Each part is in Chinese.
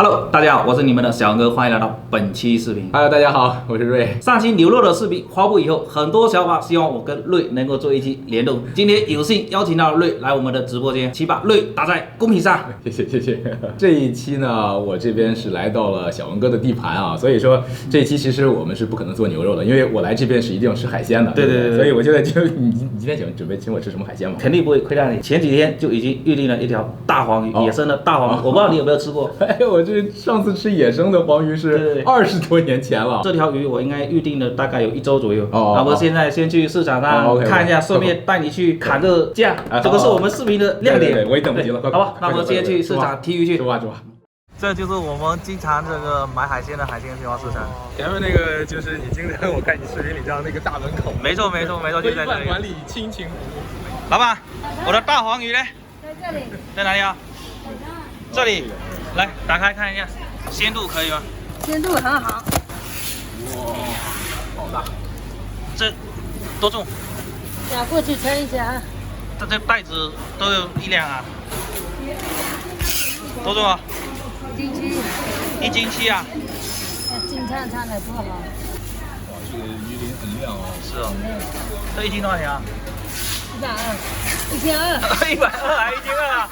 Hello， 大家好，我是你们的小杨哥，欢迎来到本期视频。Hello， 大家好，我是瑞。上期牛肉的视频发布以后，很多小伙伴希望我跟瑞能够做一期联动。今天有幸邀请到瑞来我们的直播间，请把瑞打在公屏上。谢谢。这一期呢，我这边是来到了小文哥的地盘啊，所以说这一期其实我们是不可能做牛肉的，因为我来这边是一定要吃海鲜的。对，所以我现在就你今天准备请我吃什么海鲜吗？肯定不会亏待你。前几天就已经预定了一条大黄鱼，野生的大黄鱼，我不知道你有没有吃过。哎，我这上次吃野生的黄鱼是20多年前了。这条鱼我应该预定了大概有1周左右。那我现在先去市场上看一下，顺便带你去砍个价。这个是我们视频的亮点。对，我也等不及了。好吧，那我们先去市场提鱼去。走吧。这就是我们经常这个买海鲜的海鲜批发市场。前面那个就是你经常我看你视频里这样那个大门口。没错，就在这里。管理亲情服务。老板，我的大黄鱼呢？在这里。在哪里啊？这里。来，打开看一下，鲜度可以吗？鲜度很好。哇，好大。这多重？拿过去称一下啊。这袋子都有1两啊。多重啊？1斤7啊。金灿灿的多好。哇，这个鱼鳞很亮哦。是哦。这1斤多少钱啊？120，1200。120还1斤2啊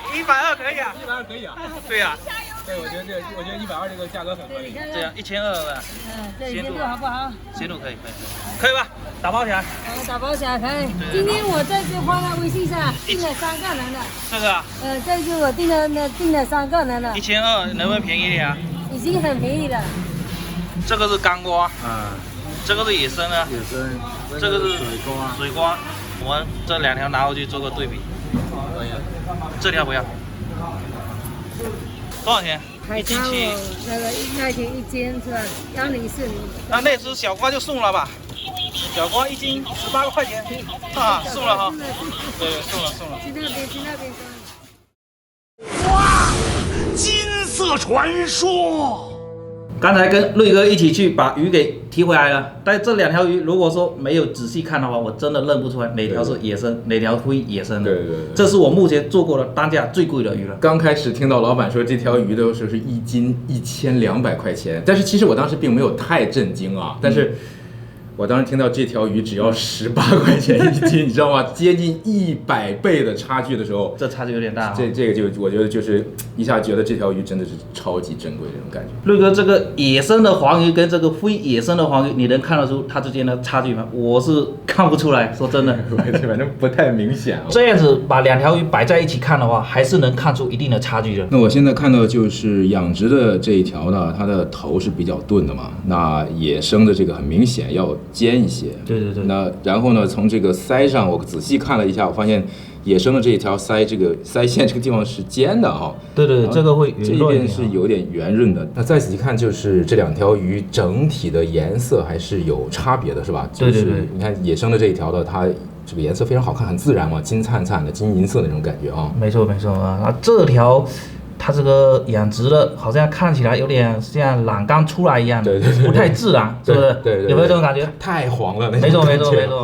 ？120可以啊？120可以啊？对呀。对，我觉得120这个价格很合理。这样1200的。对，鲜度好不好？鲜度可以吧？打包起来。打包起来可以。今天我这就放在微信上订了3个人的。这个啊？这就我订了3个人的。1200能不能便宜一点啊？已经很便宜了。这个是干瓜。啊。这个是野生的。野生。这个是水瓜。我们这2条拿回去做个对比。可以。这条不要。多少钱？1斤7。那个那天1斤是吧？104。那只小瓜就送了吧。小瓜1斤18块钱啊，送了哈。对，送了。去那边。哇，金色传说。刚才跟瑞哥一起去把鱼给提回来了，但这2条鱼如果说没有仔细看的话，我真的认不出来哪条是野生，哪条非野生的。对。这是我目前做过的单价最贵的鱼了。刚开始听到老板说这条鱼的时候是1斤1200块钱，但是其实我当时并没有太震惊啊，但是。我当时听到这条鱼只要18块钱1斤，你知道吗？接近100倍的差距的时候，这差距有点大。这个就我觉得就是一下觉得这条鱼真的是超级珍贵这种感觉。瑞哥，这个野生的黄鱼跟这个非野生的黄鱼，你能看得出它之间的差距吗？我是看不出来，说真的，反正不太明显啊。这样子把2条鱼摆在一起看的话，还是能看出一定的差距的。那我现在看到就是养殖的这一条呢，它的头是比较钝的嘛，那野生的这个很明显要尖一些。对。那然后呢，从这个鳃上我仔细看了一下，我发现野生的这一条鳃，这个鳃线这个地方是尖的哈。对，这个会这一边是有点圆润的。那再仔细看，就是这2条鱼整体的颜色还是有差别的，是吧？对。你看野生的这一条的，它这个颜色非常好看，很自然嘛，金灿灿的金银色那种感觉啊。没错啊。那这条。它这个养殖的，好像看起来有点像卵刚出来一样的，对，不太自然，是不是？对，有没有这种感觉？太黄了，没错。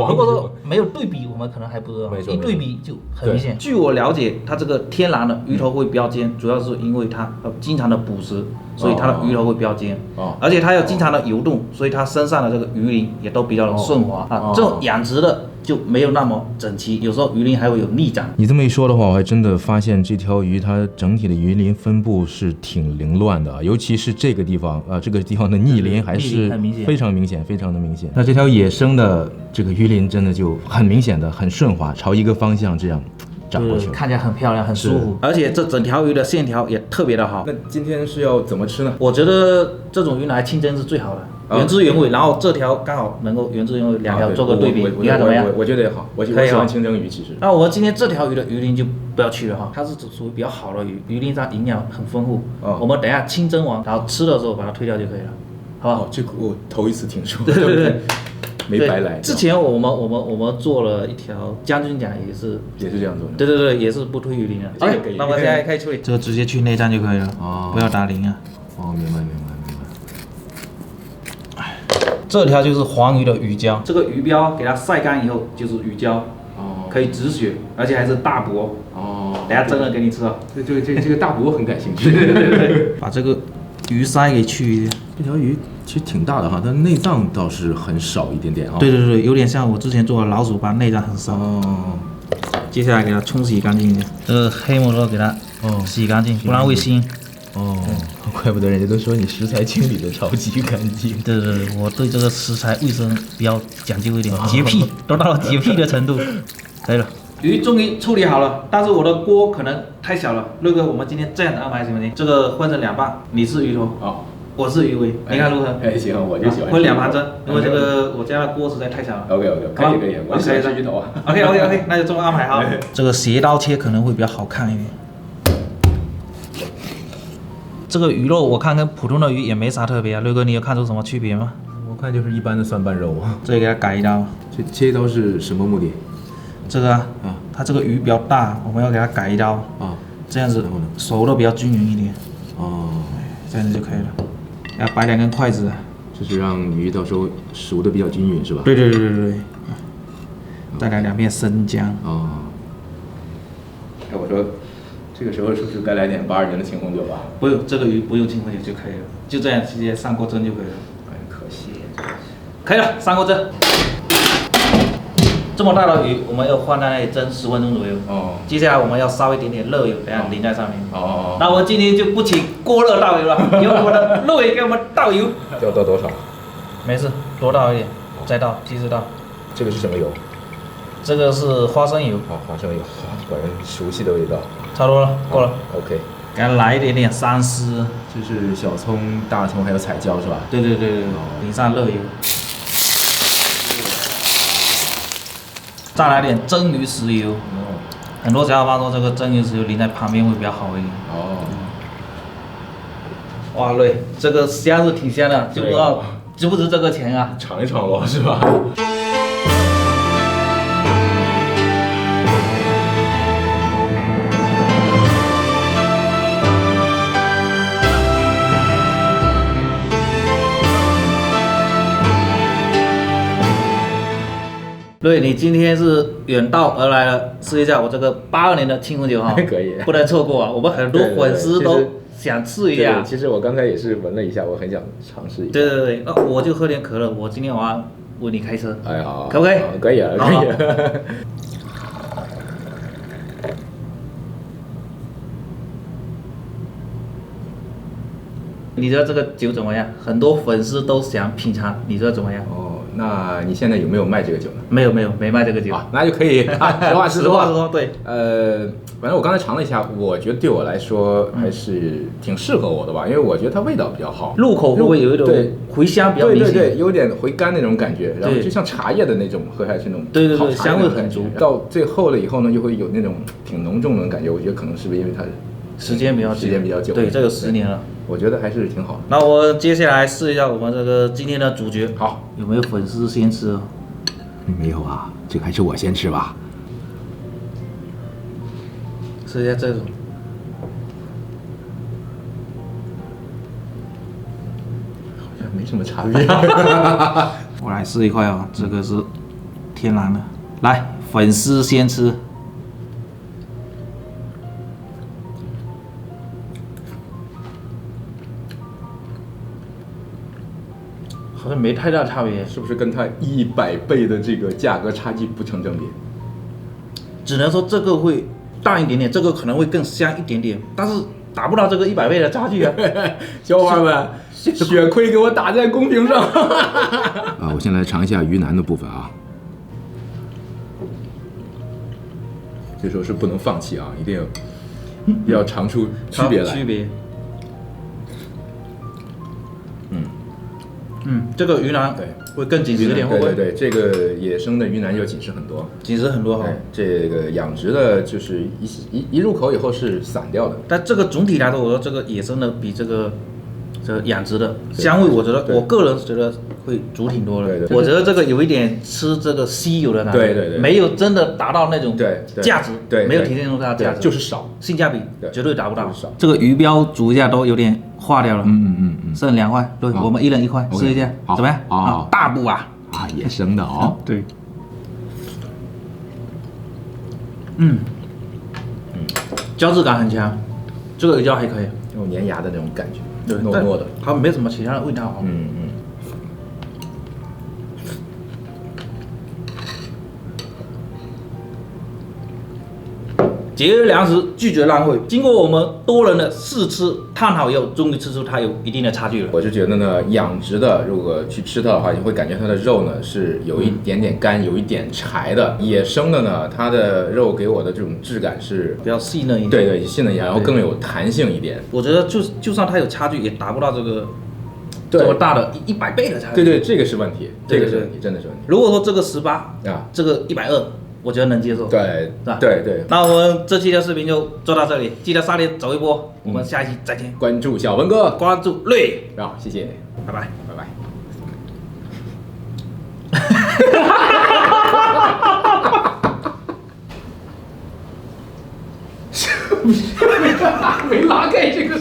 如果说没有对比，我们可能还不知道，一对比就很明显。据我了解，它这个天然的鱼头会比较尖，主要是因为它经常的捕食，所以它的鱼头会比较尖。而且它要经常的游动，所以它身上的这个鱼鳞也都比较的顺滑啊。这种养殖的。就没有那么整齐，有时候鱼鳞还会有逆长。你这么一说的话，我还真的发现这条鱼它整体的鱼鳞分布是挺凌乱的，尤其是这个地方这个地方的逆鳞还是非常明显。那这条野生的这个鱼鳞真的就很明显的很顺滑，朝一个方向这样长过去，看起来很漂亮，很舒服，而且这整条鱼的线条也特别的好。那今天是要怎么吃呢？我觉得这种鱼拿来清蒸是最好的。原汁原味，然后这条刚好能够原汁原味2条做个对比，你看怎么样？我觉得也好，我喜欢清蒸鱼其实。那我今天这条鱼的鱼鳞就不要去了哈，它是属于比较好的鱼，鱼鳞上营养很丰富。我们等一下清蒸完，然后吃的时候把它推掉就可以了，好不好？这个我头一次听说。对。没白来。之前我们做了一条将军甲，也是这样做的。对，也是不推鱼鳞的。那我现在可以处理，这个直接去内脏就可以了，不要打鳞啊。明白。这条就是黄鱼的鱼胶，这个鱼标给它晒干以后就是鱼胶，可以止血，而且还是大薄。等下蒸了给你吃哦。这个大补我很感兴趣。把这个鱼鳃给去一点。这条鱼其实挺大的哈，但内脏倒是很少一点点啊。对，有点像我之前做的老鼠斑，内脏很少。哦。接下来给它冲洗干净一点，这个黑木耳给它洗干净，不然会腥。哦，怪不得人家都说你食材清理的超级干净。对，我对这个食材卫生比较讲究一点，洁癖都到了洁癖的程度。可以了，鱼终于处理好了，但是我的锅可能太小了。瑞哥，我们今天这样子安排行不行？这个分成2半，你是鱼头，我是鱼尾，你看如何？哎，行，我就喜欢。分2盘蒸，因为这个我家的锅实在太小了。OK，可以，我喜欢吃鱼头啊。OK，那就这么安排好。这个斜刀切可能会比较好看一点。这个鱼肉我看跟普通的鱼也没啥特别啊，瑞哥你有看出什么区别吗？我看就是一般的蒜瓣肉啊。这里给它改一刀。这切一刀是什么目的？这个它这个鱼比较大，我们要给它改一刀啊，这样子熟的比较均匀一点。哦，这样子就可以了。要摆2根筷子，就是让鱼到时候熟的比较均匀，是吧？对。再来2片生姜。哦。哎，我说。这个时候是不是该来点82年的青红酒吧？不用，这个鱼不用青红酒就可以了，就这样直接上锅蒸就可以了。很可惜，可以了，上锅蒸。这么大的鱼，我们要放在那里蒸10分钟左右。哦。接下来我们要烧一点点热油，等下淋在上面。哦。那我们今天就不请锅热倒油了，由我们的肉爷给我们倒油。要倒多少？没事，多倒一点，再倒，继续倒。这个是什么油？这个是花生油。花生油，果然熟悉的味道。差不多了，够了。OK， 给它来一点点三丝，就是小葱、大葱还有彩椒是吧？对，淋上热油，再来点蒸鱼豉油。很多小伙伴说这个蒸鱼豉油淋在旁边会比较好一点。哇，瑞，这个香是挺香的，就不知道值不值这个钱啊？尝一尝咯，是吧？对，你今天是远道而来了，试一下我这个82年的青红酒哈，可以，不能错过啊！我们很多粉丝都想试一下。其实我刚才也是闻了一下，我很想尝试一下。对，那我就喝点可乐，我今天晚上为你开车。哎，好，可不可以？可以啊，可以。你觉得这个酒怎么样？很多粉丝都想品尝，你觉得怎么样？哦，那你现在有没有卖这个酒呢？没卖这个酒。啊，那就可以。实话实说，对。反正我刚才尝了一下，我觉得对我来说还是挺适合我的吧，因为我觉得它味道比较好，入口会不会有一种回香比较明显？对，有点回甘那种感觉，然后就像茶叶的那种，喝下去那种对，香味很足。到最后了以后呢，又会有那种挺浓重的感觉，我觉得可能是不是因为它时间比较久，对，这个10年了。我觉得还是挺好的。那我接下来试一下我们这个今天的主角，好，有没有粉丝先吃？没有啊，这个还是我先吃吧。试一下这种，好像没什么差别。我来试一块啊，这个是天然的，来，粉丝先吃。好像没太大差别，是不是跟它100倍的这个价格差距不成正比？只能说这个会淡一点点，这个可能会更香一点点，但是达不到这个100倍的差距啊！小伙伴们，血亏给我打在公屏上！啊，我先来尝一下鱼腩的部分啊。这时候是不能放弃啊，一定要尝出区别来。这个鱼腩对会更紧实一点，会不会？对，这个野生的鱼腩要紧实很多，哈。这个养殖的就是一入口以后是散掉的。但这个总体来说，我说这个野生的比这个养殖的香味，我觉得我个人觉得会足挺多的。我觉得这个有一点吃这个稀有的感觉，对，没有真的达到那种价值，对，没有体现出它的价值，就是少，性价比绝对达不到。这个鱼标煮一下都有点化掉了，剩2块，对，我们1人1块，试一下，怎么样？好，大补啊！啊，野生的哦，对，胶质感很强，这个鱼胶还可以，有粘牙的那种感觉，对，糯糯的，它没什么其他的味道。节约粮食，拒绝浪费。经过我们多人的试吃探讨以后，终于吃出它有一定的差距了。我是觉得呢，养殖的如果去吃它的话，你会感觉它的肉呢是有一点点干，有一点柴的。野生的呢，它的肉给我的这种质感是比较细嫩一点。对对，细嫩一点，然后更有弹性一点。我觉得就算它有差距，也达不到这个这么大的100倍的差距。对对，这个是问题，这个是问题，真的是问题。如果说这个18啊，这个120。我觉得能接受，对，是吧？对对。那我们这期的视频就做到这里，记得上链走一波，我们下一期再见。关注小文哥，关注瑞，好，谢谢，拜拜，拜拜。没拉开这个。